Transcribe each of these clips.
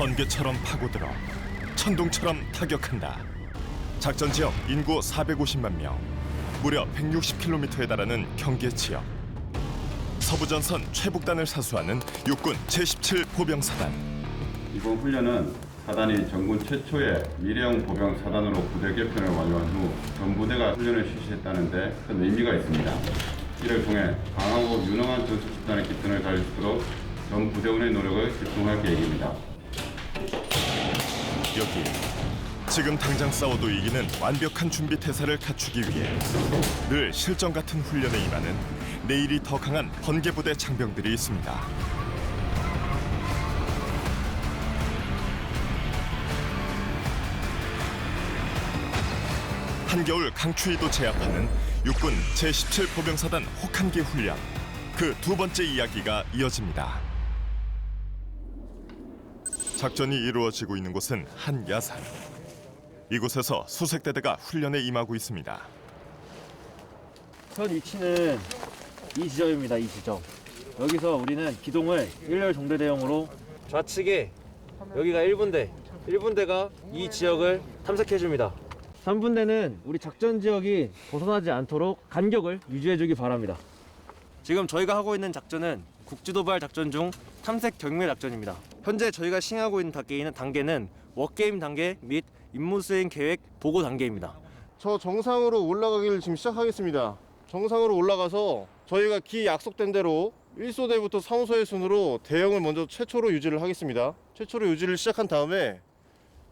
번개처럼 파고들어 천둥처럼 타격한다. 작전 지역 인구 450만 명, 무려 160km에 달하는 경계 지역. 서부전선 최북단을 사수하는 육군 제17 보병사단. 이번 훈련은 사단이 전군 최초의 미래형 보병 사단으로 부대 개편을 완료한 후 전부대가 훈련을 실시했다는 데 큰 의미가 있습니다. 이를 통해 강하고 유능한 전술 집단의 기능을 다질 수 있도록 전 부대원의 노력을 집중할 계획입니다. 여기 지금 당장 싸워도 이기는 완벽한 준비 태세를 갖추기 위해 늘 실전 같은 훈련에 임하는 내일이 더 강한 번개부대 장병들이 있습니다. 한겨울 강추위도 제압하는 육군 제17 보병사단 혹한기 훈련. 그 두 번째 이야기가 이어집니다. 작전이 이루어지고 있는 곳은 한 야산. 이곳에서 수색대대가 훈련에 임하고 있습니다. 현 위치는 이 지점입니다. 이 지점. 여기서 우리는 기동을 1열 종대대형으로 좌측에 여기가 1분대가 이 지역을 탐색해줍니다. 3분대는 우리 작전 지역이 벗어나지 않도록 간격을 유지해주기 바랍니다. 지금 저희가 하고 있는 작전은 국지도발 작전 중 탐색 경매 작전입니다. 현재 저희가 시행하고 있는 단계는 워게임 단계 및 임무 수행 계획 보고 단계입니다. 저 정상으로 올라가기를 지금 시작하겠습니다. 정상으로 올라가서 저희가 기 약속된 대로 1소대부터 3호소의 순으로 대형을 먼저 최초로 유지를 하겠습니다. 최초로 유지를 시작한 다음에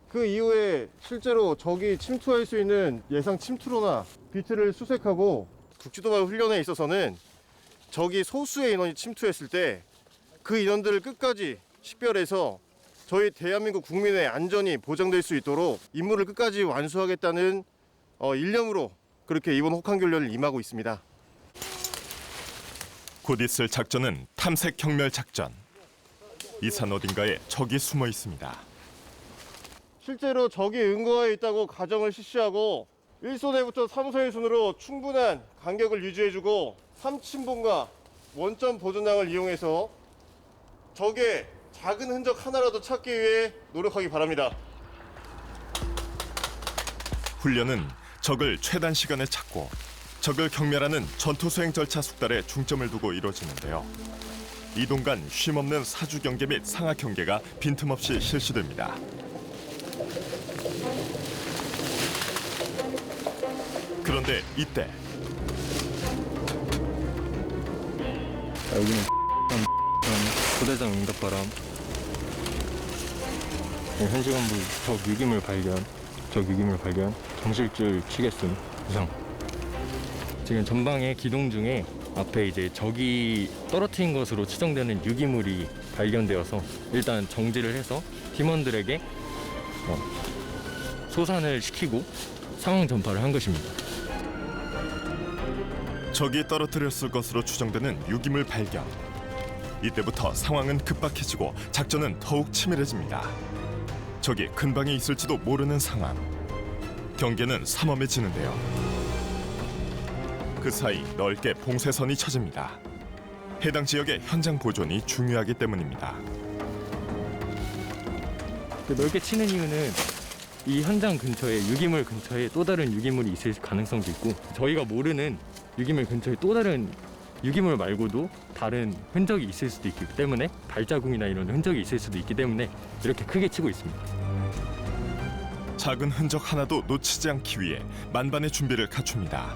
그 이후에 실제로 적이 침투할 수 있는 예상 침투로나 비트를 수색하고 국지도발 훈련에 있어서는 적이 소수의 인원이 침투했을 때 그 인원들을 끝까지 식별해서 저희 대한민국 국민의 안전이 보장될 수 있도록 임무를 끝까지 완수하겠다는 일념으로 그렇게 이번 혹한기 훈련을 임하고 있습니다. 곧 있을 작전은 탐색 경멸 작전. 이 산 어딘가에 적이 숨어 있습니다. 실제로 적이 응거에 있다고 가정을 실시하고 1소대부터 3소의 순으로 충분한 간격을 유지해주고 3친분과 원점 보존장을 이용해서 적의 작은 흔적 하나라도 찾기 위해 노력하기 바랍니다. 훈련은 적을 최단 시간에 찾고 적을 경멸하는 전투 수행 절차 숙달에 중점을 두고 이루어지는데요. 이동간 쉼없는 사주 경계 및 상하 경계가 빈틈없이 실시됩니다. 그런데 이때 여기는 부대장 응답바람. 현시간부 적 유기물 발견, 정실줄 치겠음 이상. 지금 전방에 기동 중에 앞에 이제 적이 떨어뜨린 것으로 추정되는 유기물이 발견되어서 일단 정지를 해서 팀원들에게 소산을 시키고 상황 전파를 한 것입니다. 적이 떨어뜨렸을 것으로 추정되는 유기물 발견. 이때부터 상황은 급박해지고 작전은 더욱 치밀해집니다. 적이 근방에 있을지도 모르는 상황. 경계는 삼엄해지는데요. 그 사이 넓게 봉쇄선이 쳐집니다. 해당 지역의 현장 보존이 중요하기 때문입니다. 넓게 치는 이유는 이 현장 근처에 유기물 근처에 또 다른 유기물이 있을 가능성도 있고 저희가 모르는 유기물 근처에 또 다른 유기물 말고도 다른 흔적이 있을 수도 있기 때문에 발자국이나 이런 흔적이 있을 수도 있기 때문에 이렇게 크게 치고 있습니다. 작은 흔적 하나도 놓치지 않기 위해 만반의 준비를 갖춥니다.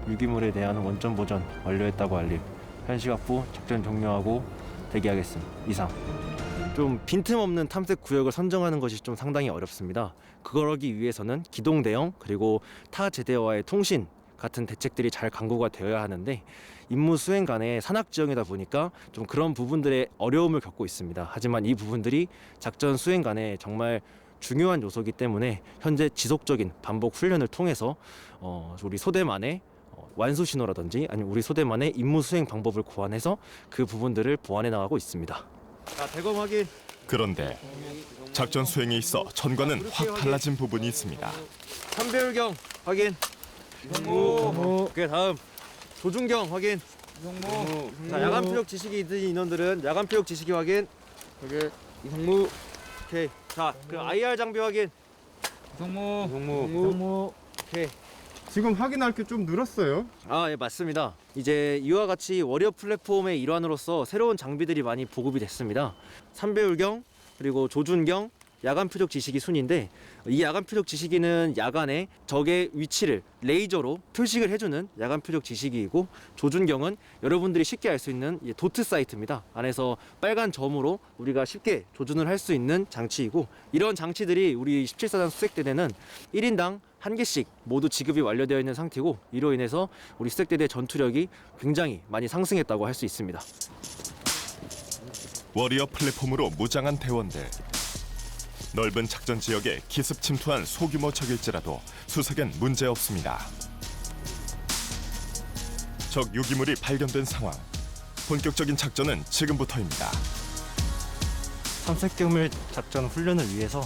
유기물에 대한 원점 보전 완료했다고 알림. 현시각부 작전 종료하고 대기하겠습니다. 이상. 좀 빈틈없는 탐색 구역을 선정하는 것이 좀 상당히 어렵습니다. 그러기 위해서는 기동 대응 그리고 타 제대와의 통신 같은 대책들이 잘 강구가 되어야 하는데 임무 수행 간의 산악 지형이다 보니까 좀 그런 부분들의 어려움을 겪고 있습니다. 하지만 이 부분들이 작전 수행 간에 정말 중요한 요소이기 때문에 현재 지속적인 반복 훈련을 통해서 우리 소대만의 완수 신호라든지 아니면 우리 소대만의 임무 수행 방법을 고안해서 그 부분들을 보완해 나가고 있습니다. 자, 대검 확인. 그런데 작전 수행에 있어 전과는 확 달라진 부분이 있습니다. 삼배율경 확인. 오케이, 다음 조준경 확인. 자, 야간 표적 지식이 있는 인원들은 야간 표적 지식이 확인. 여기 이성무. 오케이. 자, 그 IR 장비 확인. 이성무. 오케이. 지금 확인할 게 좀 늘었어요. 아, 예, 맞습니다. 이제 이와 같이 워리어 플랫폼의 일환으로서 새로운 장비들이 많이 보급이 됐습니다. 삼배율경, 그리고 조준경, 야간 표적 지시기 순인데, 이 야간 표적 지시기는 야간에 적의 위치를 레이저로 표식을 해주는 야간 표적 지시기이고, 조준경은 여러분들이 쉽게 알 수 있는 도트 사이트입니다. 안에서 빨간 점으로 우리가 쉽게 조준을 할 수 있는 장치이고, 이런 장치들이 우리 17사단 수색대대는 1인당 1개씩 모두 지급이 완료되어 있는 상태고, 이로 인해서 우리 수색대대 전투력이 굉장히 많이 상승했다고 할 수 있습니다. 워리어 플랫폼으로 무장한 대원들. 넓은 작전 지역에 기습 침투한 소규모 적일지라도 수색엔 문제 없습니다. 적 유기물이 발견된 상황. 본격적인 작전은 지금부터입니다. 탐색경멸 작전 훈련을 위해서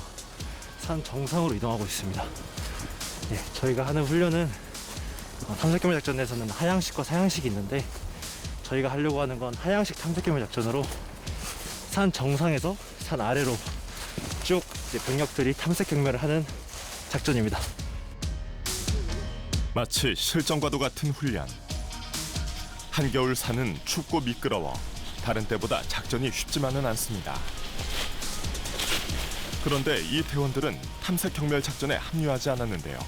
산 정상으로 이동하고 있습니다. 예, 저희가 하는 훈련은 탐색경멸 작전에서는 하향식과 사향식이 있는데, 저희가 하려고 하는 건 하향식 탐색경멸 작전으로 산 정상에서 산 아래로 쭉 이제 병력들이 탐색경멸을 하는 작전입니다. 마치 실전과도 같은 훈련. 한겨울 산은 춥고 미끄러워 다른 때보다 작전이 쉽지만은 않습니다. 그런데 이 대원들은 탐색 경멸 작전에 합류하지 않았는데요.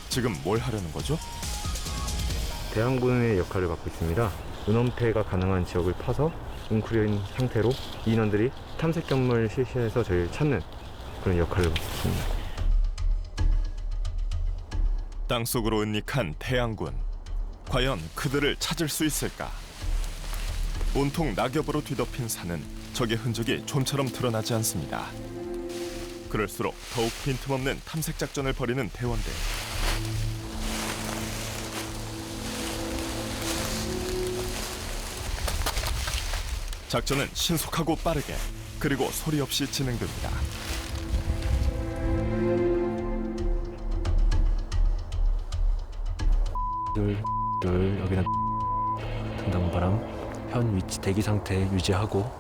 지금 뭘 하려는 거죠? 대항군의 역할을 맡고 있습니다. 은원패가 가능한 지역을 파서 웅크린 상태로 인원들이 탐색 경무를 실시해서 저희를 찾는 그런 역할을 맡고 있습니다. 땅속으로 은닉한 태양군. 과연 그들을 찾을 수 있을까? 온통 낙엽으로 뒤덮인 산은 적의 흔적이 좀처럼 드러나지 않습니다. 그럴수록 더욱 빈틈없는 탐색 작전을 벌이는 대원들. 작전은 신속하고 빠르게, 그리고 소리 없이 진행됩니다. 여기는 등당바람 현 위치 대기 상태 유지하고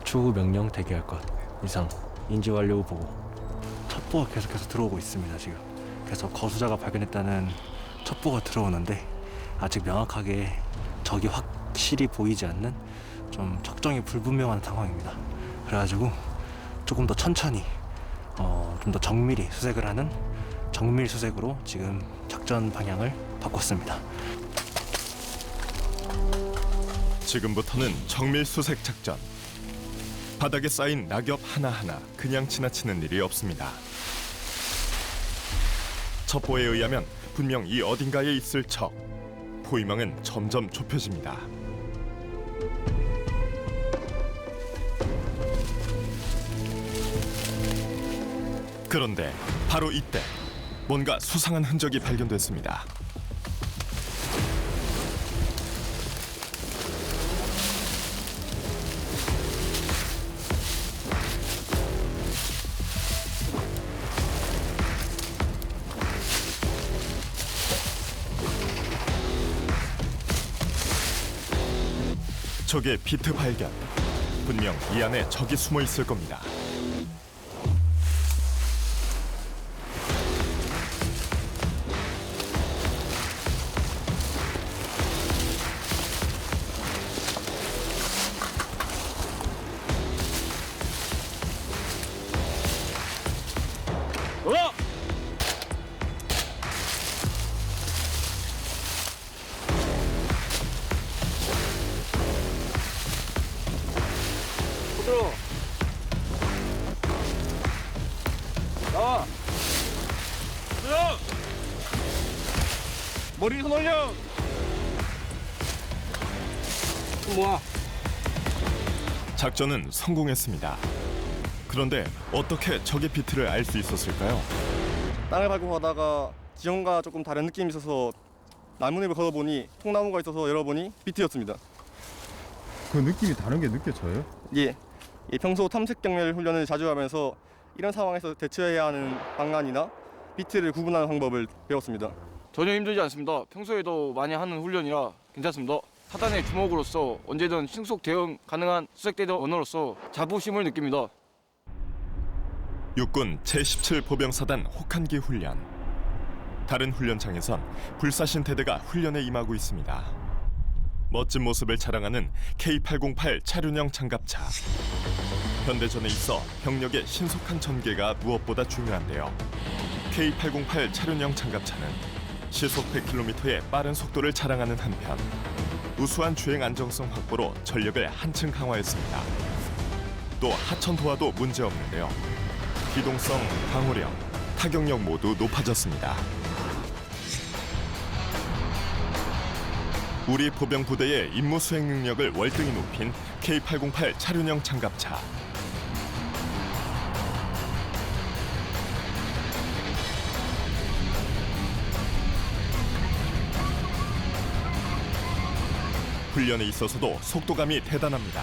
추후 명령 대기할 것 이상. 인지 완료 보고. 첩보가 계속해서 들어오고 있습니다. 지금 계속 거수자가 발견했다는 첩보가 들어오는데, 아직 명확하게 적이 확실히 보이지 않는 좀 적정이 불분명한 상황입니다. 그래가지고 조금 더 천천히 좀 더 정밀히 수색을 하는 정밀 수색으로 지금 작전 방향을 바꿨습니다. 지금부터는 정밀 수색 작전. 바닥에 쌓인 낙엽 하나하나 그냥 지나치는 일이 없습니다. 첩보에 의하면 분명 이 어딘가에 있을 적. 포위망은 점점 좁혀집니다. 그런데 바로 이때 뭔가 수상한 흔적이 발견됐습니다. 적의 비트 발견. 분명 이 안에 적이 숨어 있을 겁니다. 들어. 나와. 들어. 머리 손 올려. 모아. 작전은 성공했습니다. 그런데 어떻게 적의 비트를 알 수 있었을까요? 땅을 밟고 가다가 지형과 조금 다른 느낌이 있어서 나뭇잎을 걷어보니 통나무가 있어서 열어보니 비트였습니다. 그 느낌이 다른 게 느껴져요? 예, 평소 탐색 경멸 훈련을 자주 하면서 이런 상황에서 대처해야 하는 방안이나 비트를 구분하는 방법을 배웠습니다. 전혀 힘들지 않습니다. 평소에도 많이 하는 훈련이라 괜찮습니다. 사단의 주먹으로서 언제든 신속 대응 가능한 수색대대 언어로서 자부심을 느낍니다. 육군 제17 보병사단 혹한기 훈련. 다른 훈련장에선 불사신 대대가 훈련에 임하고 있습니다. 멋진 모습을 자랑하는 K808 차륜형 장갑차. 현대전에 있어 병력의 신속한 전개가 무엇보다 중요한데요. K808 차륜형 장갑차는 시속 100km의 빠른 속도를 자랑하는 한편 우수한 주행 안정성 확보로 전력을 한층 강화했습니다. 또 하천 도하도 문제없는데요. 기동성, 방호력, 타격력 모두 높아졌습니다. 우리 보병 부대의 임무 수행 능력을 월등히 높인 K808 차륜형 장갑차. 훈련에 있어서도 속도감이 대단합니다.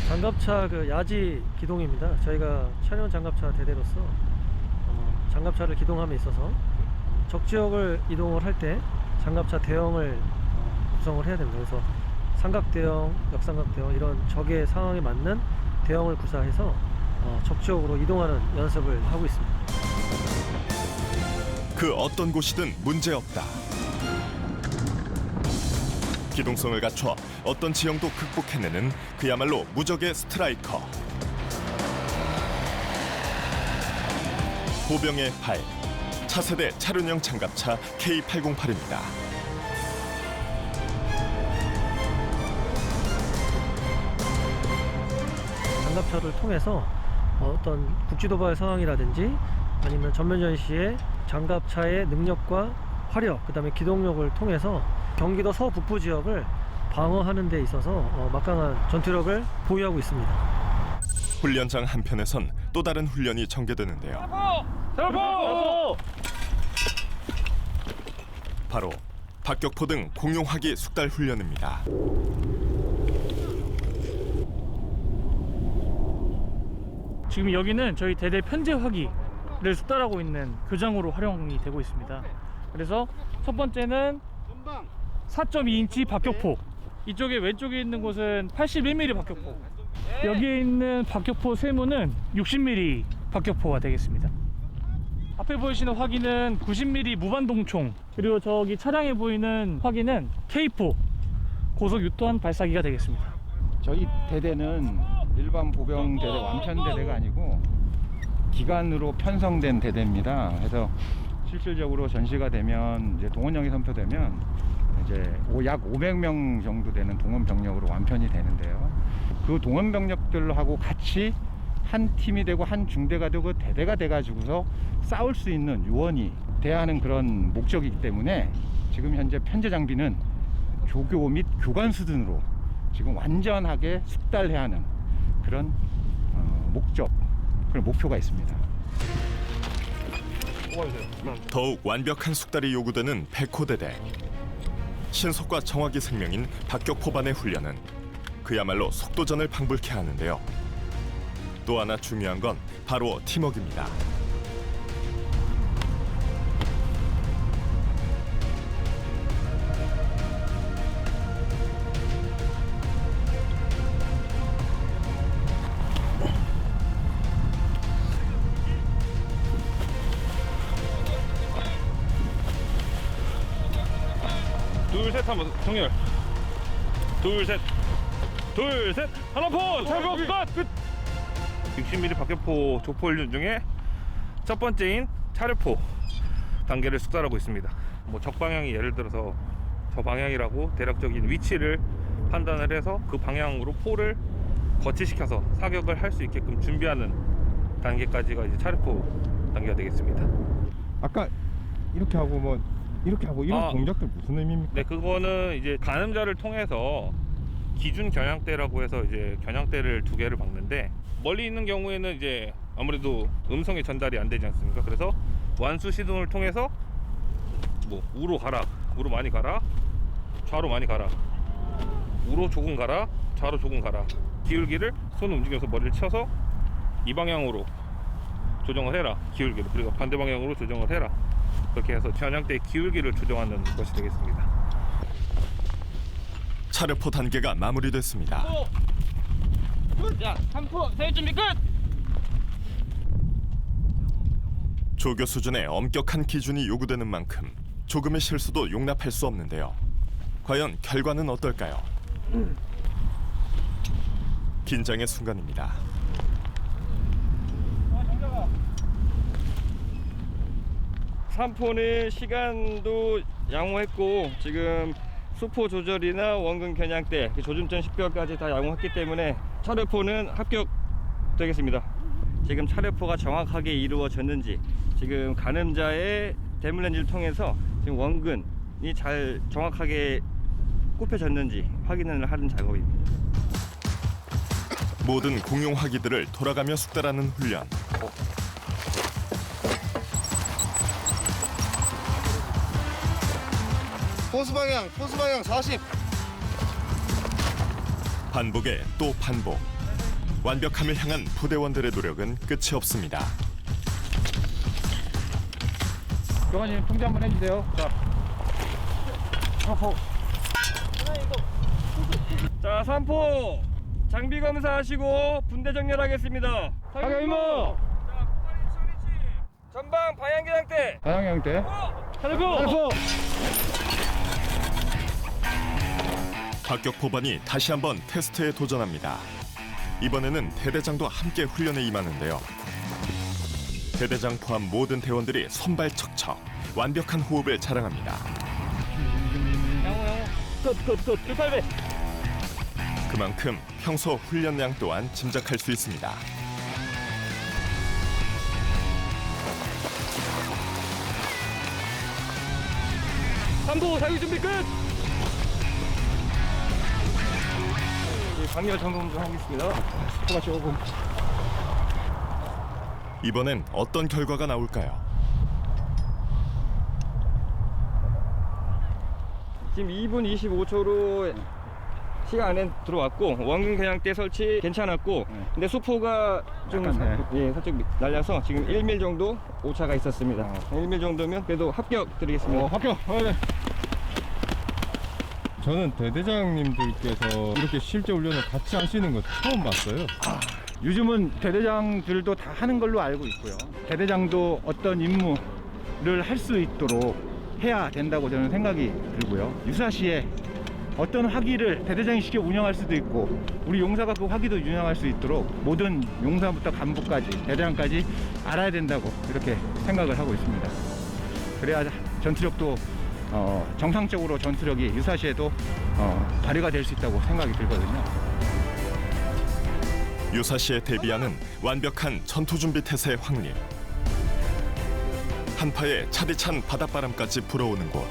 장갑차 야지 기동입니다. 저희가 차륜 장갑차 대대로서 장갑차를 기동함에 있어서 적 지역을 이동을 할 때 장갑차 대형을 구성을 해야 됩니다. 그래서 삼각 대형, 역삼각 대형 이런 적의 상황에 맞는 대형을 구사해서 적 지역으로 이동하는 연습을 하고 있습니다. 그 어떤 곳이든 문제없다. 기동성을 갖춰 어떤 지형도 극복해내는 그야말로 무적의 스트라이커. 보병의 발, 차세대 차륜형 장갑차 K808입니다. 장갑차를 통해서 어떤 국지도발 상황이라든지 아니면 전면전 시에 장갑차의 능력과 화력, 그다음에 기동력을 통해서 경기도 서북부 지역을 방어하는 데 있어서 막강한 전투력을 보유하고 있습니다. 훈련장 한편에선 또 다른 훈련이 전개되는데요. 바로 박격포 등 공용화기 숙달 훈련입니다. 지금 여기는 저희 대대 편제 화기를 숙달하고 있는 교장으로 활용이 되고 있습니다. 그래서 첫 번째는 4.2인치 박격포, 이쪽에 왼쪽에 있는 곳은 81mm 박격포, 여기에 있는 박격포 세무는 60mm 박격포가 되겠습니다. 앞에 보이시는 화기는 90mm 무반동총, 그리고 저기 차량에 보이는 화기는 K4 고속 유턴 발사기가 되겠습니다. 저희 대대는 일반 보병 대대 완편 대대가 아니고 기간으로 편성된 대대입니다. 그래서 실질적으로 전시가 되면 이제 동원령이 선포되면 이제 약 500명 정도 되는 동원 병력으로 완편이 되는데요. 그 동원 병력들하고 같이 한 팀이 되고 한 중대가 되고 대대가 돼가지고서 싸울 수 있는 요원이 돼야 하는 그런 목적이기 때문에 지금 현재 편제 장비는 조교 및 교관 수준으로 지금 완전하게 숙달해야 하는 그런 목적, 그런 목표가 있습니다. 더욱 완벽한 숙달이 요구되는 백호대대. 신속과 정확이 생명인 박격포반의 훈련은 그야말로 속도전을 방불케 하는데요. 또 하나 중요한 건 바로 팀워크입니다. 둘, 셋 한번 정렬. 둘, 셋. 둘, 셋. 하나 포! 철벽 끝! 60mm 박격포 조포 훈련 중에 첫 번째인 차례포 단계를 숙달하고 있습니다. 적 방향이 예를 들어서 저 방향이라고 대략적인 위치를 판단을 해서 그 방향으로 포를 거치시켜서 사격을 할 수 있게끔 준비하는 단계까지가 이제 차례포 단계가 되겠습니다. 아까 이렇게 하고 이런 동작들 무슨 의미입니까? 네, 그거는 이제 가늠자를 통해서 기준 겨냥대라고 해서 이제 겨냥대를 2개를 박는데, 멀리 있는 경우에는 이제 아무래도 음성이 전달이 안 되지 않습니까? 그래서 완수 시동을 통해서 우로 가라, 우로 많이 가라, 좌로 많이 가라, 우로 조금 가라, 좌로 조금 가라, 기울기를 손 움직여서 머리를 쳐서 이 방향으로 조정을 해라. 기울기를. 그리고 반대 방향으로 조정을 해라. 그렇게 해서 겨냥대 기울기를 조정하는 것이 되겠습니다. 차례포 단계가 마무리됐습니다. 자, 3포 세일 준비 끝. 조교 수준의 엄격한 기준이 요구되는 만큼 조금의 실수도 용납할 수 없는데요. 과연 결과는 어떨까요? 긴장의 순간입니다. 삼포는 시간도 양호했고 지금 수포 조절이나 원근 겨냥대, 조준점 10개월까지 다 양호했기 때문에 차례포는 합격되겠습니다. 지금 차례포가 정확하게 이루어졌는지, 지금 가늠자의 대물렌즈를 통해서 지금 원근이 잘 정확하게 굽혀졌는지 확인을 하는 작업입니다. 모든 공용 화기들을 돌아가며 숙달하는 훈련. 포스 방향 40. 반복에 또 반복. 완벽함을 향한 부대원들의 노력은 끝이 없습니다. 교관님 통제 한번 해주세요. 자, 3포 장비 검사하시고 분대 정렬하겠습니다. 타격 임무. 전방 방향 겨냥대. 방향대. 차례포. 박격포반이 다시 한번 테스트에 도전합니다. 이번에는 대대장도 함께 훈련에 임하는데요. 대대장 포함 모든 대원들이 손발 척척 완벽한 호흡을 자랑합니다. 끝 800. 그만큼 평소 훈련량 또한 짐작할 수 있습니다. 삼포 사격 준비 끝. 강렬 점검 좀 하겠습니다. 수포가 조금. 이번엔 어떤 결과가 나올까요? 지금 2분 25초로 시간 안에 들어왔고 원근 겨냥대 설치 괜찮았고 근데 수포가 좀 살짝 날려서 지금 1mm 정도 오차가 있었습니다. 1mm 정도면 그래도 합격 드리겠습니다. 합격. 네. 저는 대대장님들께서 이렇게 실제 훈련을 같이 하시는 거 처음 봤어요. 요즘은 대대장들도 다 하는 걸로 알고 있고요. 대대장도 어떤 임무를 할 수 있도록 해야 된다고 저는 생각이 들고요. 유사시에 어떤 화기를 대대장이 직접 운영할 수도 있고 우리 용사가 그 화기도 운영할 수 있도록 모든 용사부터 간부까지 대대장까지 알아야 된다고 이렇게 생각을 하고 있습니다. 그래야 전투력도 정상적으로 전투력이 유사시에도 발휘가 될 수 있다고 생각이 들거든요. 유사시에 대비하는 완벽한 전투준비 태세의 확립. 한파에 차디찬 바닷바람까지 불어오는 곳.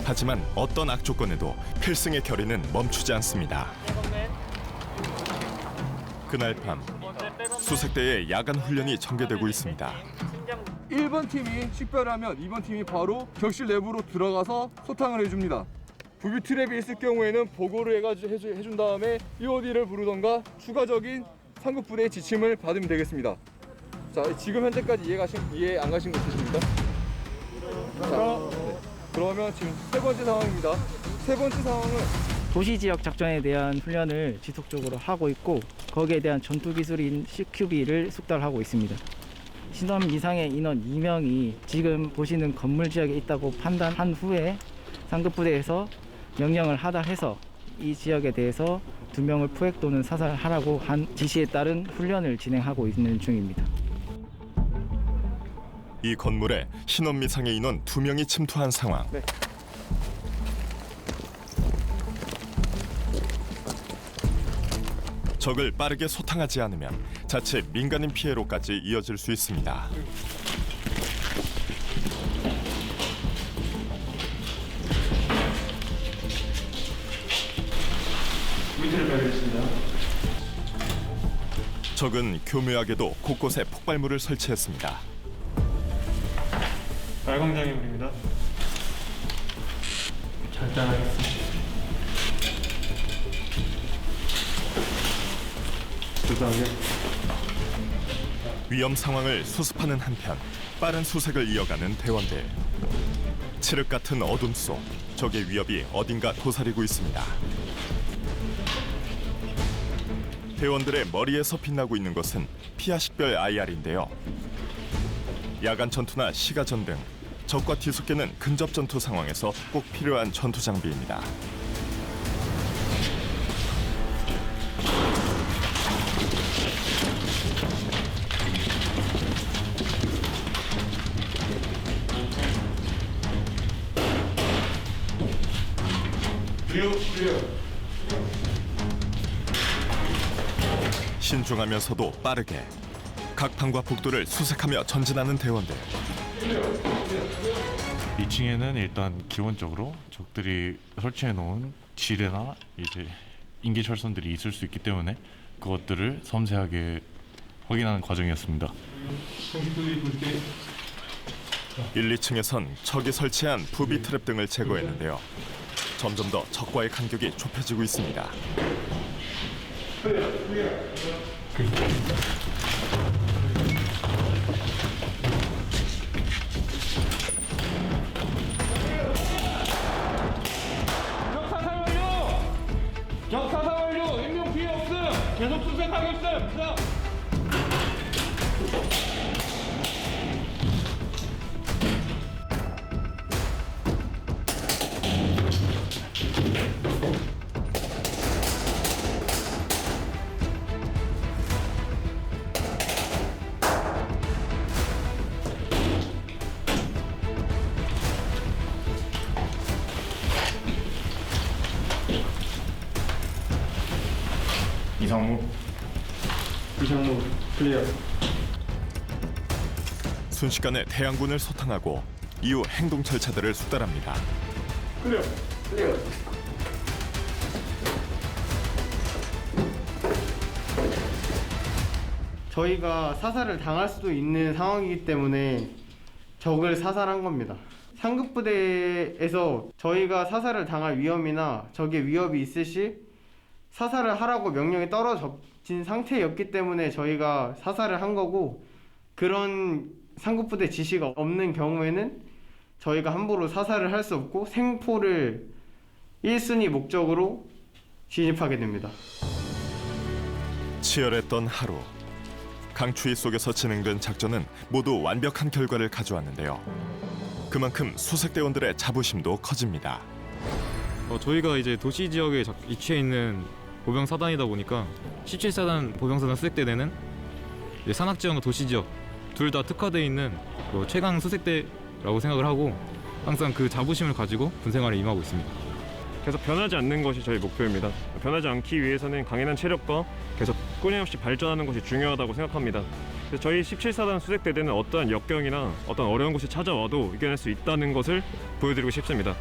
하지만 어떤 악조건에도 필승의 결의는 멈추지 않습니다. 그날 밤 수색대의 야간 훈련이 전개되고 있습니다. 1번 팀이 식별하면 2번 팀이 바로 격실 내부로 들어가서 소탕을 해줍니다. 부비 트랩이 있을 경우에는 보고를 해준 다음에 EOD를 부르던가 추가적인 상급부대의 지침을 받으면 되겠습니다. 자, 지금 현재까지 이해 안 가신 거 있으십니까? 자, 그러면 지금 세 번째 상황입니다. 세 번째 상황은 도시 지역 작전에 대한 훈련을 지속적으로 하고 있고 거기에 대한 전투 기술인 CQB를 숙달하고 있습니다. 신원 이상의 인원 2명이 지금 보시는 건물 지역에 있다고 판단한 후에 상급부대에서 명령을 하달해서 이 지역에 대해서 2명을 포획 또는 사살하라고 한 지시에 따른 훈련을 진행하고 있는 중입니다. 이 건물에 신원 미상의 인원 2명이 침투한 상황. 네. 적을 빠르게 소탕하지 않으면 자칫 민간인 피해로까지 이어질 수 있습니다. 밑을 발견했습니다. 적은 교묘하게도 곳곳에 폭발물을 설치했습니다. 발광장애물입니다. 절단하겠습니다. 조사하게. 위험 상황을 수습하는 한편 빠른 수색을 이어가는 대원들. 칠흑 같은 어둠 속 적의 위협이 어딘가 도사리고 있습니다. 대원들의 머리에서 빛나고 있는 것은 피아식별 IR인데요. 야간 전투나 시가전 등 적과 뒤섞이는 근접 전투 상황에서 꼭 필요한 전투 장비입니다. 신중하면서도 빠르게 각 방과 복도를 수색하며 전진하는 대원들. 2층에는 일단 기본적으로 적들이 설치해 놓은 지뢰나 이제 인기철선들이 있을 수 있기 때문에 그것들을 섬세하게 확인하는 과정이었습니다. 1, 2층에선 적이 설치한 부비 트랩 등을 제거했는데요. 점점 더 적과의 간격이 좁혀지고 있습니다. 적사살 완료! 인명 피해 없음! 계속 수색하겠음! 자! 이상무 클리어. 순식간에 대항군을 소탕하고 이후 행동 절차들을 숙달합니다. 클리어. 저희가 사살을 당할 수도 있는 상황이기 때문에 적을 사살한 겁니다. 상급 부대에서 저희가 사살을 당할 위험이나 적의 위협이 있을 시 사살을 하라고 명령이 떨어진 상태였기 때문에 저희가 사살을 한 거고, 그런 상급 부대 지시가 없는 경우에는 저희가 함부로 사살을 할 수 없고 생포를 1순위 목적으로 진입하게 됩니다. 치열했던 하루. 강추위 속에서 진행된 작전은 모두 완벽한 결과를 가져왔는데요. 그만큼 수색대원들의 자부심도 커집니다. 저희가 이제 도시 지역에 위치해 있는 보병 사단이다 보니까 17사단 보병사단 수색대대는 산악 지역과 도시 지역 둘 다 특화되어 있는 최강 수색대라고 생각을 하고 항상 그 자부심을 가지고 군 생활에 임하고 있습니다. 계속 변하지 않는 것이 저희 목표입니다. 변하지 않기 위해서는 강인한 체력과 계속 끊임없이 발전하는 것이 중요하다고 생각합니다. 그래서 저희 17사단 수색대대는 어떠한 역경이나 어떤 어려운 곳이 찾아와도 이겨낼 수 있다는 것을 보여드리고 싶습니다.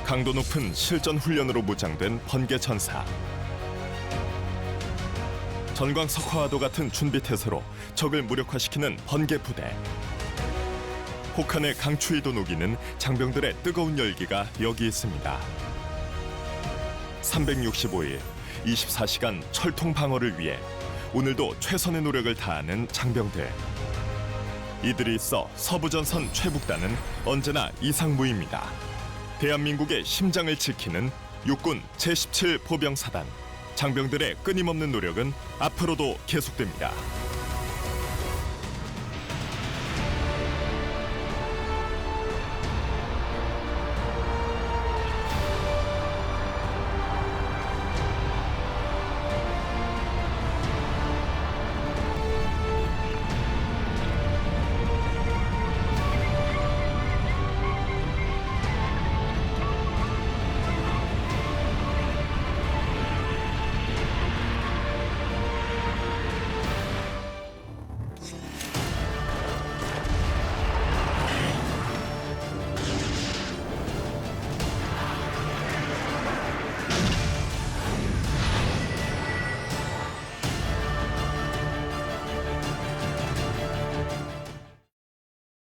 강도 높은 실전 훈련으로 무장된 번개천사. 전광석화와도 같은 준비태세로 적을 무력화시키는 번개부대. 혹한의 강추위도 녹이는 장병들의 뜨거운 열기가 여기 있습니다. 365일 24시간 철통 방어를 위해 오늘도 최선의 노력을 다하는 장병들. 이들이 있어 서부전선 최북단은 언제나 이상무입니다. 대한민국의 심장을 지키는 육군 제17 보병사단. 장병들의 끊임없는 노력은 앞으로도 계속됩니다.